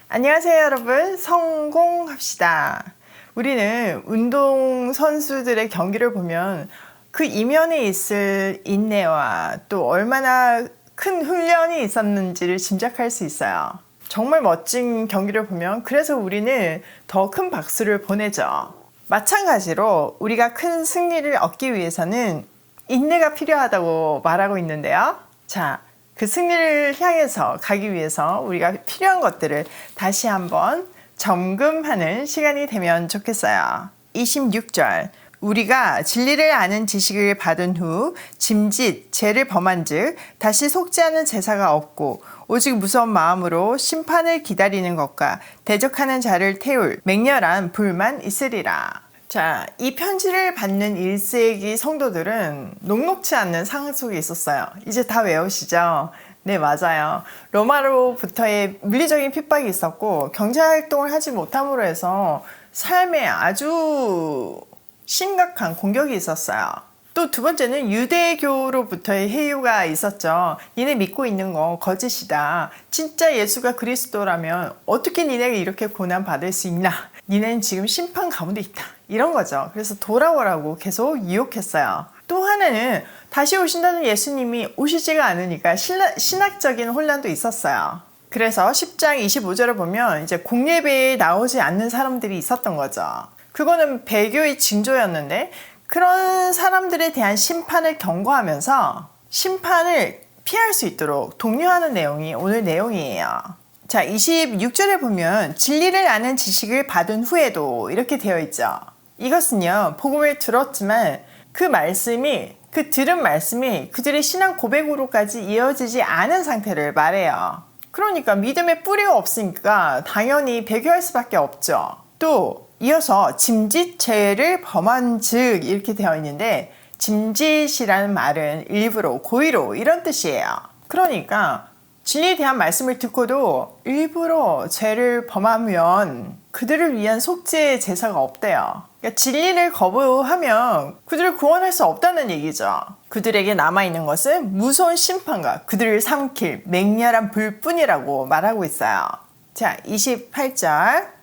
안녕하세요, 여러분. 성공합시다. 우리는 운동선수들의 경기를 보면 그 이면에 있을 인내와 또 얼마나 큰 훈련이 있었는지를 짐작할 수 있어요. 정말 멋진 경기를 보면 그래서 우리는 더 큰 박수를 보내죠. 마찬가지로 우리가 큰 승리를 얻기 위해서는 인내가 필요하다고 말하고 있는데요. 자, 그 승리를 향해서 가기 위해서 우리가 필요한 것들을 다시 한번 점검하는 시간이 되면 좋겠어요. 26절. 우리가 진리를 아는 지식을 받은 후 짐짓 죄를 범한 즉 다시 속지 않은 제사가 없고 오직 무서운 마음으로 심판을 기다리는 것과 대적하는 자를 태울 맹렬한 불만 있으리라. 자, 이 편지를 받는 1세기 성도들은 녹록지 않는 상황 속에 있었어요. 이제 다 외우시죠? 네, 맞아요. 로마로부터의 물리적인 핍박이 있었고 경제활동을 하지 못함으로 해서 삶에 아주 심각한 공격이 있었어요. 또 두 번째는 유대교로부터의 해유가 있었죠. 니네 믿고 있는 거 거짓이다. 진짜 예수가 그리스도라면 어떻게 니네가 이렇게 고난받을 수 있나? 니네는 지금 심판 가운데 있다. 이런 거죠. 그래서 돌아오라고 계속 유혹했어요. 또 하나는 다시 오신다는 예수님이 오시지가 않으니까 신학적인 혼란도 있었어요. 그래서 10장 25절을 보면 이제 공예배에 나오지 않는 사람들이 있었던 거죠. 그거는 배교의 징조였는데 그런 사람들에 대한 심판을 경고하면서 심판을 피할 수 있도록 독려하는 내용이 오늘 내용이에요. 자, 26절에 보면 진리를 아는 지식을 받은 후에도 이렇게 되어 있죠. 이것은요, 복음을 들었지만 그 들은 말씀이 그들의 신앙 고백으로까지 이어지지 않은 상태를 말해요. 그러니까 믿음의 뿌리가 없으니까 당연히 배교할 수밖에 없죠. 또 이어서 짐짓 죄를 범한 즉 이렇게 되어 있는데 짐짓이라는 말은 일부러 고의로 이런 뜻이에요. 그러니까 진리에 대한 말씀을 듣고도 일부러 죄를 범하면 그들을 위한 속죄의 제사가 없대요. 그러니까 진리를 거부하면 그들을 구원할 수 없다는 얘기죠. 그들에게 남아있는 것은 무서운 심판과 그들을 삼킬 맹렬한 불뿐이라고 말하고 있어요. 자, 28절.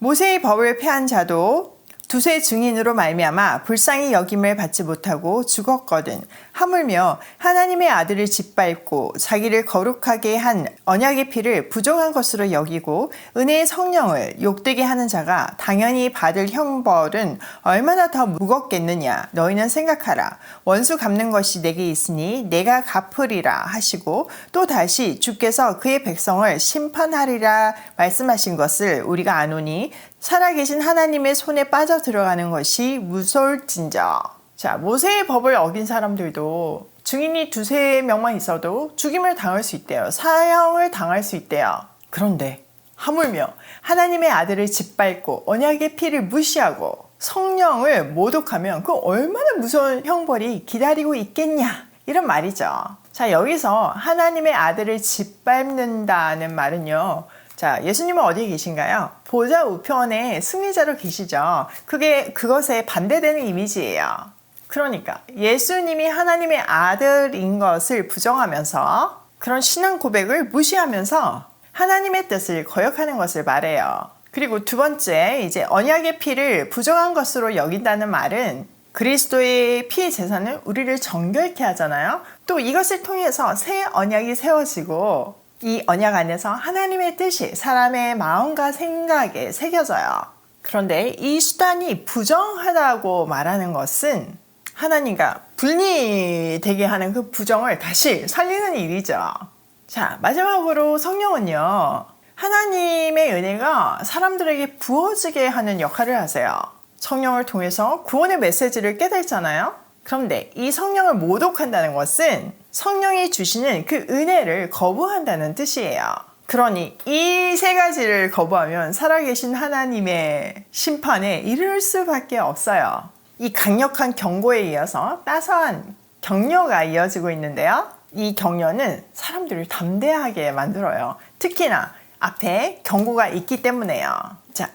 모세의 법을 폐한 자도 두세 증인으로 말미암아 불쌍히 여김을 받지 못하고 죽었거든. 하물며 하나님의 아들을 짓밟고 자기를 거룩하게 한 언약의 피를 부정한 것으로 여기고 은혜의 성령을 욕되게 하는 자가 당연히 받을 형벌은 얼마나 더 무겁겠느냐. 너희는 생각하라. 원수 갚는 것이 내게 있으니 내가 갚으리라 하시고 또 다시 주께서 그의 백성을 심판하리라 말씀하신 것을 우리가 아노니 살아계신 하나님의 손에 빠져 들어가는 것이 무서울진저. 자, 모세의 법을 어긴 사람들도 증인이 두세 명만 있어도 죽임을 당할 수 있대요. 사형을 당할 수 있대요. 그런데 하물며 하나님의 아들을 짓밟고 언약의 피를 무시하고 성령을 모독하면 그 얼마나 무서운 형벌이 기다리고 있겠냐 이런 말이죠. 자, 여기서 하나님의 아들을 짓밟는다는 말은요, 자, 예수님은 어디에 계신가요? 보좌 우편에 승리자로 계시죠. 그것에 반대되는 이미지예요. 그러니까 예수님이 하나님의 아들인 것을 부정하면서 그런 신앙 고백을 무시하면서 하나님의 뜻을 거역하는 것을 말해요. 그리고 두 번째, 이제 언약의 피를 부정한 것으로 여긴다는 말은 그리스도의 피 제사는 우리를 정결케 하잖아요. 또 이것을 통해서 새 언약이 세워지고 이 언약 안에서 하나님의 뜻이 사람의 마음과 생각에 새겨져요. 그런데 이 수단이 부정하다고 말하는 것은 하나님과 분리되게 하는 그 부정을 다시 살리는 일이죠. 자, 마지막으로 성령은요, 하나님의 은혜가 사람들에게 부어지게 하는 역할을 하세요. 성령을 통해서 구원의 메시지를 깨닫잖아요. 그런데 이 성령을 모독한다는 것은 성령이 주시는 그 은혜를 거부한다는 뜻이에요. 그러니 이 세 가지를 거부하면 살아계신 하나님의 심판에 이를 수밖에 없어요. 이 강력한 경고에 이어서 따스한 격려가 이어지고 있는데요. 이 격려는 사람들을 담대하게 만들어요. 특히나 앞에 경고가 있기 때문에요. 자,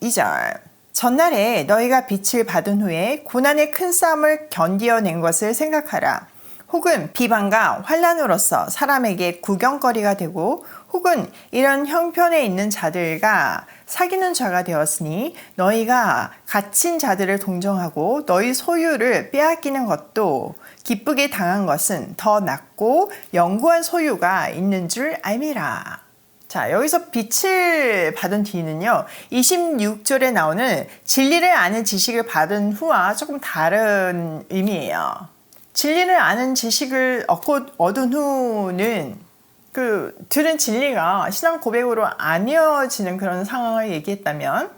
32절. 전날에 너희가 빛을 받은 후에 고난의 큰 싸움을 견디어낸 것을 생각하라. 혹은 비방과 환난으로서 사람에게 구경거리가 되고 혹은 이런 형편에 있는 자들과 사귀는 자가 되었으니 너희가 갇힌 자들을 동정하고 너희 소유를 빼앗기는 것도 기쁘게 당한 것은 더 낫고 영구한 소유가 있는 줄 알미라. 자, 여기서 빛을 받은 뒤는요, 26절에 나오는 진리를 아는 지식을 받은 후와 조금 다른 의미예요. 진리를 아는 지식을 얻은 후는 들은 진리가 신앙 고백으로 안 이어지는 그런 상황을 얘기했다면,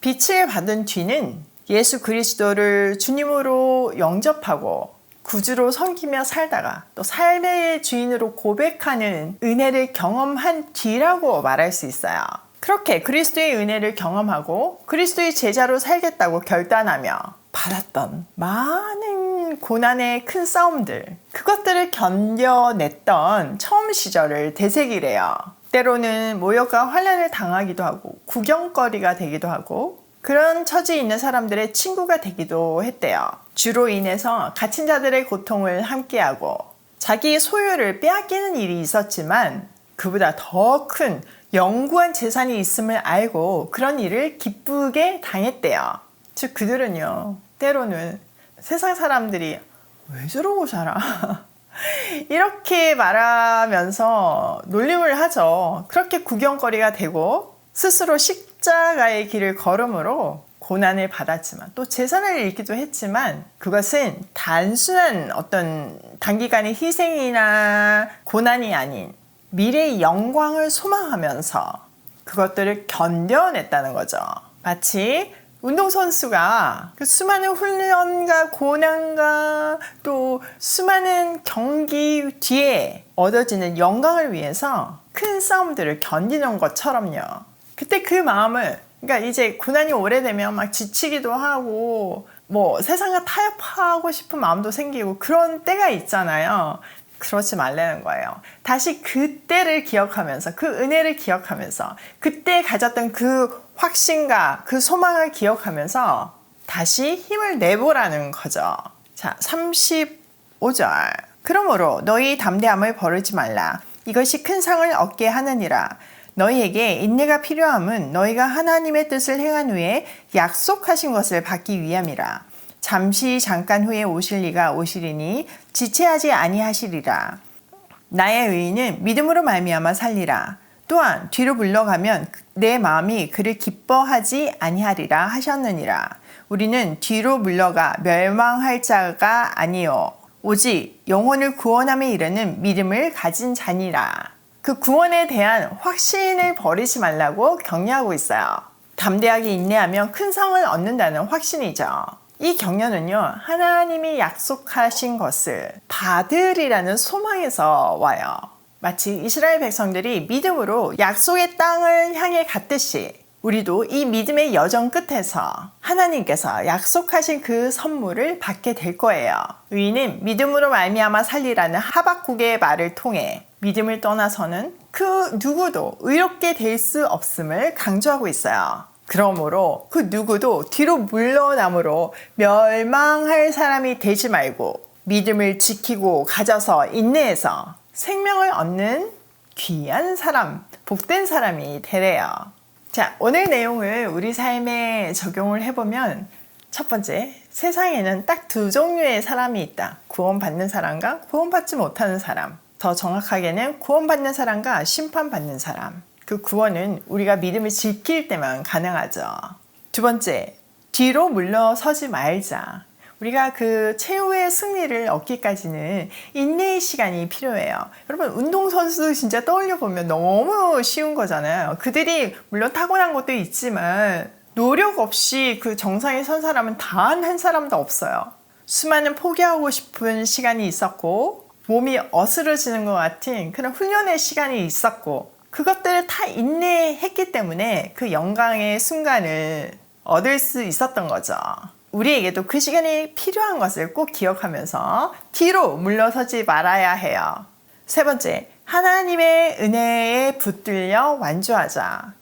빛을 받은 뒤는 예수 그리스도를 주님으로 영접하고 구주로 섬기며 살다가 또 삶의 주인으로 고백하는 은혜를 경험한 뒤라고 말할 수 있어요. 그렇게 그리스도의 은혜를 경험하고 그리스도의 제자로 살겠다고 결단하며 받았던 많은 고난의 큰 싸움들, 그것들을 견뎌냈던 처음 시절을 되새기래요. 때로는 모욕과 환난을 당하기도 하고 구경거리가 되기도 하고 그런 처지에 있는 사람들의 친구가 되기도 했대요. 주로 인해서 갇힌 자들의 고통을 함께하고 자기의 소유를 빼앗기는 일이 있었지만 그보다 더 큰 영구한 재산이 있음을 알고 그런 일을 기쁘게 당했대요. 즉 그들은요, 때로는 세상 사람들이 왜 저러고 살아? 이렇게 말하면서 놀림을 하죠. 그렇게 구경거리가 되고 스스로 십자가의 길을 걸음으로 고난을 받았지만 또 재산을 잃기도 했지만 그것은 단순한 어떤 단기간의 희생이나 고난이 아닌 미래의 영광을 소망하면서 그것들을 견뎌냈다는 거죠. 마치 운동선수가 그 수많은 훈련과 고난과 또 수많은 경기 뒤에 얻어지는 영광을 위해서 큰 싸움들을 견디는 것처럼요. 그때 그 마음을, 그러니까 이제 고난이 오래되면 막 지치기도 하고 뭐 세상과 타협하고 싶은 마음도 생기고 그런 때가 있잖아요. 그러지 말라는 거예요. 다시 그때를 기억하면서 그 은혜를 기억하면서 그때 가졌던 그 확신과 그 소망을 기억하면서 다시 힘을 내보라는 거죠. 자, 35절. 그러므로 너희 담대함을 버리지 말라. 이것이 큰 상을 얻게 하느니라. 너희에게 인내가 필요함은 너희가 하나님의 뜻을 행한 후에 약속하신 것을 받기 위함이라. 잠시 잠깐 후에 오실 이가 오시리니 지체하지 아니하시리라. 나의 의인은 믿음으로 말미암아 살리라. 또한 뒤로 물러가면 내 마음이 그를 기뻐하지 아니하리라 하셨느니라. 우리는 뒤로 물러가 멸망할 자가 아니요 오직 영혼을 구원함에 이르는 믿음을 가진 자니라. 그 구원에 대한 확신을 버리지 말라고 격려하고 있어요. 담대하게 인내하면 큰 상을 얻는다는 확신이죠. 이 격려는요, 하나님이 약속하신 것을 받으리라는 소망에서 와요. 마치 이스라엘 백성들이 믿음으로 약속의 땅을 향해 갔듯이 우리도 이 믿음의 여정 끝에서 하나님께서 약속하신 그 선물을 받게 될 거예요. 의인은 믿음으로 말미암아 살리라는 하박국의 말을 통해 믿음을 떠나서는 그 누구도 의롭게 될 수 없음을 강조하고 있어요. 그러므로 그 누구도 뒤로 물러남으로 멸망할 사람이 되지 말고 믿음을 지키고 가져서 인내해서 생명을 얻는 귀한 사람, 복된 사람이 되래요. 자, 오늘 내용을 우리 삶에 적용을 해보면 첫 번째, 세상에는 딱 두 종류의 사람이 있다. 구원받는 사람과 구원받지 못하는 사람. 더 정확하게는 구원받는 사람과 심판받는 사람. 그 구원은 우리가 믿음을 지킬 때만 가능하죠. 두 번째, 뒤로 물러서지 말자. 우리가 그 최후의 승리를 얻기까지는 인내의 시간이 필요해요. 여러분, 운동선수 진짜 떠올려보면 너무 쉬운 거잖아요. 그들이 물론 타고난 것도 있지만 노력 없이 그 정상에 선 사람은 단 한 사람도 없어요. 수많은 포기하고 싶은 시간이 있었고 몸이 어스러지는 것 같은 그런 훈련의 시간이 있었고 그것들을 다 인내했기 때문에 그 영광의 순간을 얻을 수 있었던 거죠. 우리에게도 그 시간이 필요한 것을 꼭 기억하면서 뒤로 물러서지 말아야 해요. 세 번째, 하나님의 은혜에 붙들려 완주하자.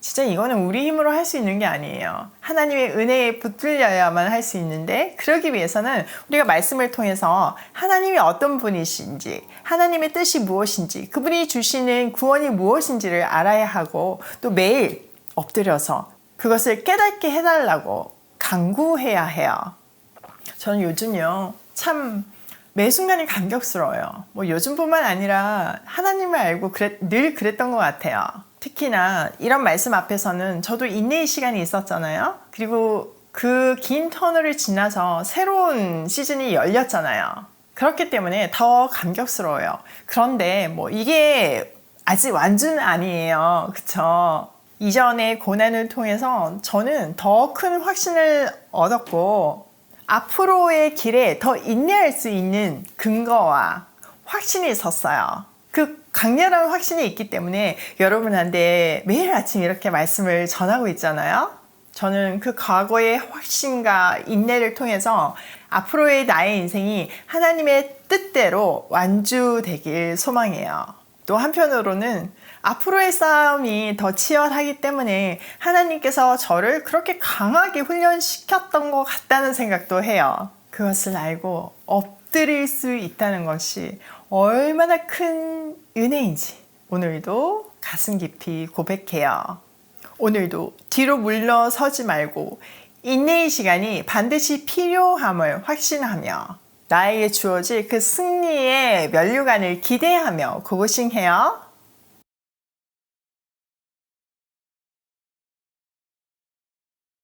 진짜 이거는 우리 힘으로 할 수 있는 게 아니에요. 하나님의 은혜에 붙들려야만 할 수 있는데, 그러기 위해서는 우리가 말씀을 통해서 하나님이 어떤 분이신지, 하나님의 뜻이 무엇인지, 그분이 주시는 구원이 무엇인지를 알아야 하고, 또 매일 엎드려서 그것을 깨닫게 해달라고 간구해야 해요. 저는 요즘요, 참 매 순간이 감격스러워요. 뭐 요즘뿐만 아니라 하나님을 알고 늘 그랬던 것 같아요. 특히나 이런 말씀 앞에서는 저도 인내의 시간이 있었잖아요. 그리고 그 긴 터널을 지나서 새로운 시즌이 열렸잖아요. 그렇기 때문에 더 감격스러워요. 그런데 뭐 이게 아직 완주는 아니에요. 그쵸? 이전의 고난을 통해서 저는 더 큰 확신을 얻었고, 앞으로의 길에 더 인내할 수 있는 근거와 확신이 있었어요. 그 강렬한 확신이 있기 때문에 여러분한테 매일 아침 이렇게 말씀을 전하고 있잖아요. 저는 그 과거의 확신과 인내를 통해서 앞으로의 나의 인생이 하나님의 뜻대로 완주되길 소망해요. 또 한편으로는 앞으로의 싸움이 더 치열하기 때문에 하나님께서 저를 그렇게 강하게 훈련시켰던 것 같다는 생각도 해요. 그것을 알고 엎드릴 수 있다는 것이 얼마나 큰 은혜인지 오늘도 가슴 깊이 고백해요. 오늘도 뒤로 물러서지 말고 인내의 시간이 반드시 필요함을 확신하며 나에게 주어질 그 승리의 면류관을 기대하며 고고싱해요.